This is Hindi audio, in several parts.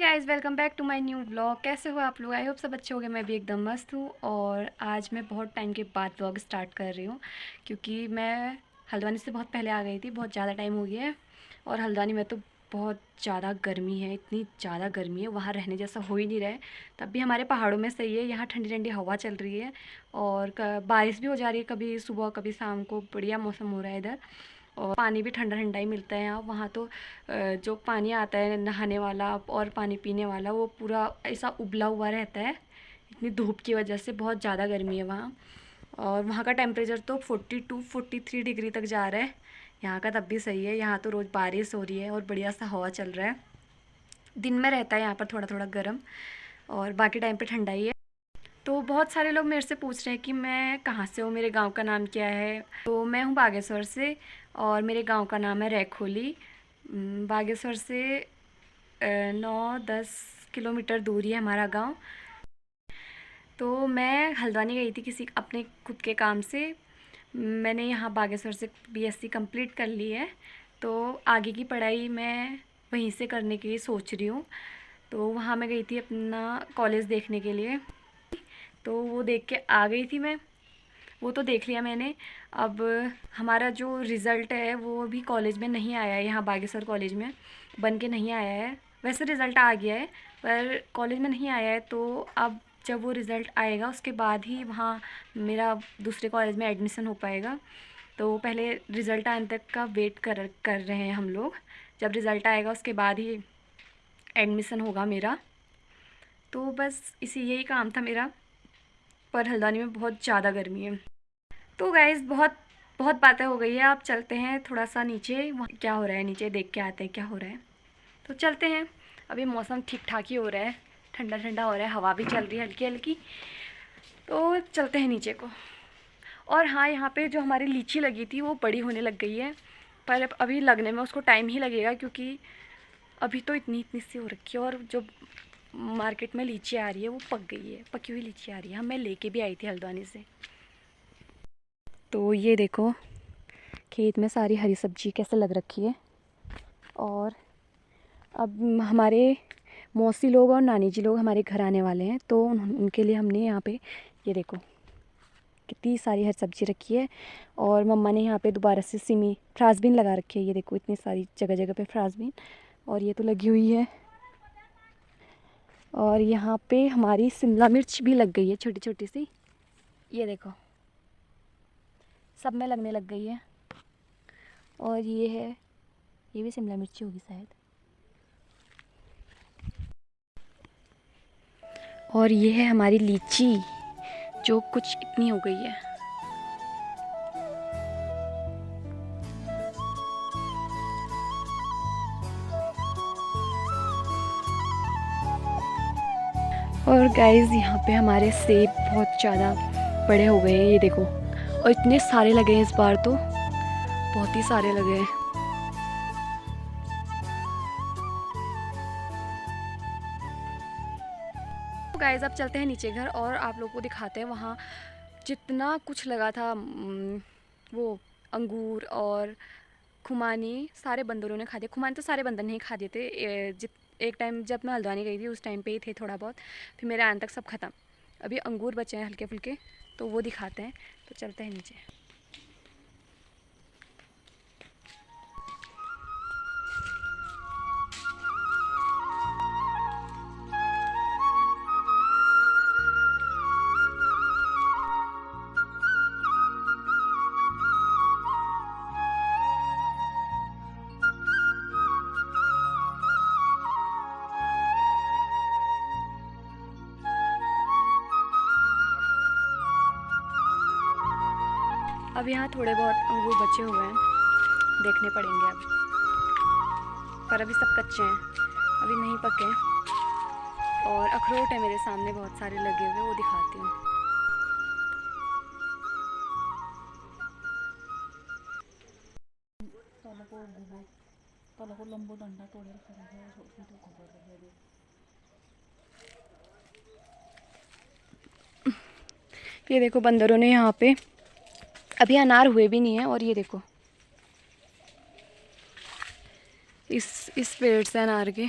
Guys, welcome back to my new vlog. कैसे हो आप लोग? आई होप सब अच्छे हो गए। मैं भी एकदम मस्त हूँ। और आज मैं बहुत टाइम के बाद व्लॉग स्टार्ट कर रही हूँ क्योंकि मैं हल्द्वानी से बहुत पहले आ गई थी। बहुत ज़्यादा टाइम हो गया है और हल्द्वानी में तो बहुत ज़्यादा गर्मी है। इतनी ज़्यादा गर्मी है, वहाँ रहने जैसा हो ही नहीं रहा है। तब भी हमारे पहाड़ों में सही है, यहाँ ठंडी ठंडी हवा चल रही है और बारिश भी हो जा रही है, कभी सुबह कभी शाम को। बढ़िया मौसम हो रहा है इधर और पानी भी ठंडा ठंडा ही मिलता है यहाँ। वहाँ तो जो पानी आता है नहाने वाला और पानी पीने वाला, वो पूरा ऐसा उबला हुआ रहता है इतनी धूप की वजह से। बहुत ज़्यादा गर्मी है वहाँ। और वहाँ का टेम्परेचर तो 42-43 डिग्री तक जा रहा है। यहाँ का तब भी सही है। यहाँ तो रोज़ बारिश हो रही है और बढ़िया सा हवा चल रहा है। दिन में रहता है यहाँ पर थोड़ा थोड़ा गर्म और बाकी टाइम पे ठंडा ही है। तो बहुत सारे लोग मेरे से पूछ रहे हैं कि मैं कहाँ से हूँ, मेरे गांव का नाम क्या है। तो मैं हूँ बागेश्वर से और मेरे गांव का नाम है रैखोली। बागेश्वर से 9-10 किलोमीटर दूरी है हमारा गांव। तो मैं हल्द्वानी गई थी किसी अपने खुद के काम से। मैंने यहाँ बागेश्वर से बीएससी कंप्लीट कर ली है। तो आगे की पढ़ाई मैं वहीं से करने की सोच रही हूँ। तो वहाँ मैं गई थी अपना कॉलेज देखने के लिए। तो वो देख के आ गई थी मैं। वो तो देख लिया मैंने। अब हमारा जो रिज़ल्ट है वो भी कॉलेज में नहीं आया है, यहाँ बागेश्वर कॉलेज में बन के नहीं आया है। वैसे रिज़ल्ट आ गया है पर कॉलेज में नहीं आया है। तो अब जब वो रिज़ल्ट आएगा उसके बाद ही वहाँ मेरा दूसरे कॉलेज में एडमिशन हो पाएगा। तो पहले रिज़ल्ट आने तक का वेट कर रहे हैं हम लोग। जब रिज़ल्ट आएगा उसके बाद ही एडमिशन होगा मेरा। तो बस यही काम था मेरा। पर हल्द्वानी में बहुत ज़्यादा गर्मी है। तो गाइज़, बहुत बहुत बातें हो गई है। आप चलते हैं थोड़ा सा नीचे, वहाँ क्या हो रहा है नीचे देख के आते हैं क्या हो रहा है। तो चलते हैं। अभी मौसम ठीक ठाक ही हो रहा है, ठंडा ठंडा हो रहा है, हवा भी चल रही है हल्की हल्की। तो चलते हैं नीचे को। और हाँ, यहाँ पे जो हमारी लीची लगी थी वो बड़ी होने लग गई है। पर अभी लगने में उसको टाइम ही लगेगा क्योंकि अभी तो इतनी इतनी सी हो रखी है। और जो मार्केट में लीची आ रही है वो पक गई है, पकी हुई लीची आ रही है। मैं लेके भी आई थी हल्द्वानी से। तो ये देखो खेत में सारी हरी सब्जी कैसे लग रखी है। और अब हमारे मौसी लोग और नानी जी लोग हमारे घर आने वाले हैं। तो उनके लिए हमने यहाँ पे ये देखो कितनी सारी हरी सब्जी रखी है। और मम्मा ने यहाँ पे दोबारा से सिमी फ्रांसबीन लगा रखी है। ये देखो इतनी सारी जगह जगह पे फ्रांसबीन और ये तो लगी हुई है। और यहाँ पे हमारी शिमला मिर्च भी लग गई है छोटी छोटी सी। ये देखो सब में लगने लग गई है। और ये है, ये भी शिमला मिर्ची होगी शायद। और ये है हमारी लीची जो कुछ इतनी हो गई है। और गाइस, यहाँ पे हमारे सेब बहुत ज़्यादा बड़े हो गए हैं, ये देखो। और इतने सारे लगे हैं इस बार तो, बहुत ही सारे लगे हैं। तो गाइस, अब चलते हैं नीचे घर और आप लोगों को दिखाते हैं वहाँ जितना कुछ लगा था। वो अंगूर और खुमानी सारे बंदरों ने खा दिया। खुमानी तो सारे बंदर नहीं खा दिए थे। एक टाइम जब मैं हल्द्वानी गई थी उस टाइम पे ही थे थोड़ा बहुत, फिर मेरे आने तक सब ख़त्म। अभी अंगूर बचे हैं हल्के फुल्के, तो वो दिखाते हैं। तो चलते हैं नीचे। अब यहाँ थोड़े बहुत अंगूर बचे हुए हैं, देखने पड़ेंगे अब। पर अभी सब कच्चे हैं, अभी नहीं पके। और अखरोट है मेरे सामने बहुत सारे लगे हुए, वो दिखाती हूँ। ये देखो बंदरों ने यहाँ पे अभी अनार हुए भी नहीं है। और ये देखो इस पेड़ से अनार के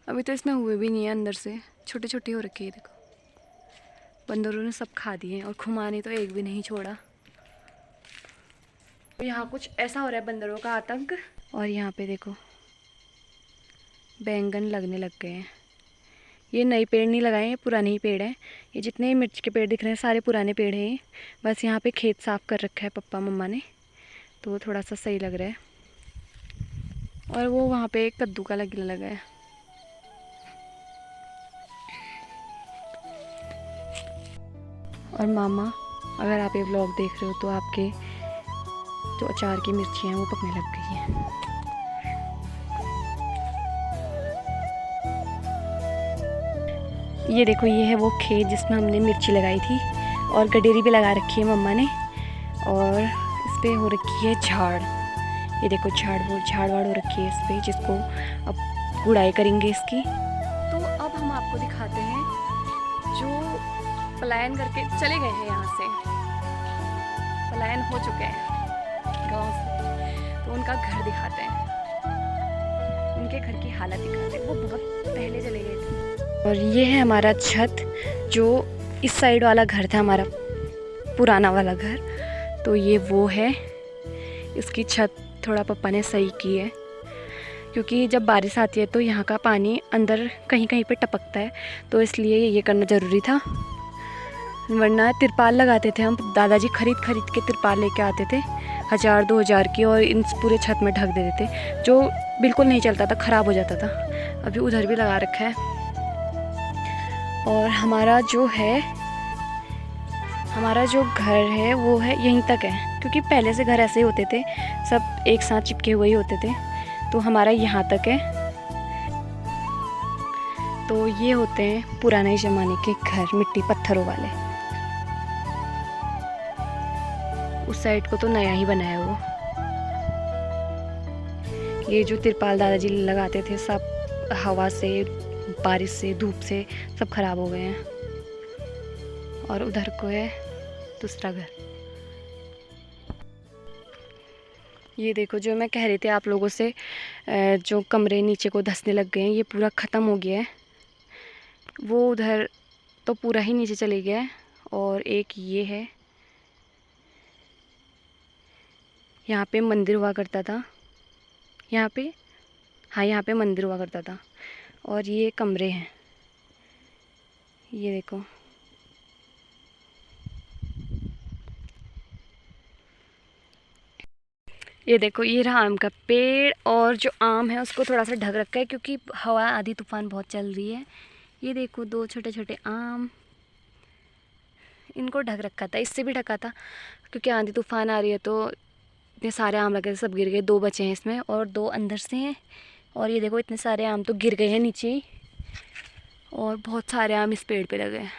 अभी तो इसमें हुए भी नहीं है, अंदर से छोटे छोटे हो रखे हैं। देखो बंदरों ने सब खा दिए हैं और खुमानी तो एक भी नहीं छोड़ा। यहाँ कुछ ऐसा हो रहा है बंदरों का आतंक। और यहाँ पे देखो बैंगन लगने लग गए हैं। ये नए पेड़ नहीं लगाए हैं, पुराने ही पेड़ हैं। ये जितने मिर्च के पेड़ दिख रहे हैं सारे पुराने पेड़ हैं। बस यहाँ पे खेत साफ कर रखा है पप्पा मम्मा ने, तो वो थोड़ा सा सही लग रहा है। और वो वहाँ पे कद्दू का लगा है। और मामा, अगर आप ये व्लॉग देख रहे हो तो आपके जो अचार की मिर्ची हैं वो पकने लग गई हैं। ये देखो ये है वो खेत जिसमें हमने मिर्ची लगाई थी और गडेरी भी लगा रखी है मम्मा ने। और इस पे हो रखी है झाड़। ये देखो झाड़ वाड़ हो रखी है इस पे, जिसको अब गुड़ाई करेंगे इसकी। तो अब हम आपको दिखाते हैं जो पलायन करके चले गए हैं, यहाँ से पलायन हो चुके हैं गांव से, तो उनका घर दिखाते हैं, उनके घर की हालत दिखाते हैं। वो बहुत पहले चले गए थे। और ये है हमारा छत, जो इस साइड वाला घर था हमारा पुराना वाला घर, तो ये वो है। इसकी छत थोड़ा पापा ने सही की है, क्योंकि जब बारिश आती है तो यहाँ का पानी अंदर कहीं कहीं पे टपकता है, तो इसलिए ये करना ज़रूरी था। वरना तिरपाल लगाते थे हम, दादाजी खरीद के तिरपाल लेके आते थे 1000-2000 की, और इन पूरे छत में ढक देते थे, जो बिल्कुल नहीं चलता था, ख़राब हो जाता था। अभी उधर भी लगा रखा है। और हमारा जो घर है वो है यहीं तक है, क्योंकि पहले से घर ऐसे ही होते थे, सब एक साथ चिपके हुए ही होते थे, तो हमारा यहाँ तक है। तो ये होते हैं पुराने ज़माने के घर, मिट्टी पत्थरों वाले। उस साइड को तो नया ही बनाया वो। ये जो तिरपाल दादाजी लगाते थे सब हवा से, बारिश से, धूप से सब खराब हो गए हैं। और उधर को है दूसरा घर। ये देखो जो मैं कह रही थी आप लोगों से, जो कमरे नीचे को धंसने लग गए हैं, ये पूरा ख़त्म हो गया है। वो उधर तो पूरा ही नीचे चले गया है। और एक ये है, यहाँ पे मंदिर हुआ करता था, यहाँ पे, हाँ यहाँ पे मंदिर हुआ करता था। और ये कमरे हैं, ये देखो। ये देखो ये रहा आम का पेड़, और जो आम है उसको थोड़ा सा ढक रखा है, क्योंकि हवा आधी तूफान बहुत चल रही है। ये देखो 2 छोटे छोटे आम, इनको ढक रखा था, इससे भी ढका था, क्योंकि आंधी तूफान आ रही है तो इतने सारे आम लगे थे, सब गिर गए। 2 बचे हैं इसमें और 2 अंदर से हैं। और ये देखो इतने सारे आम तो गिर गए हैं नीचे ही, और बहुत सारे आम इस पेड़ पे लगे हैं।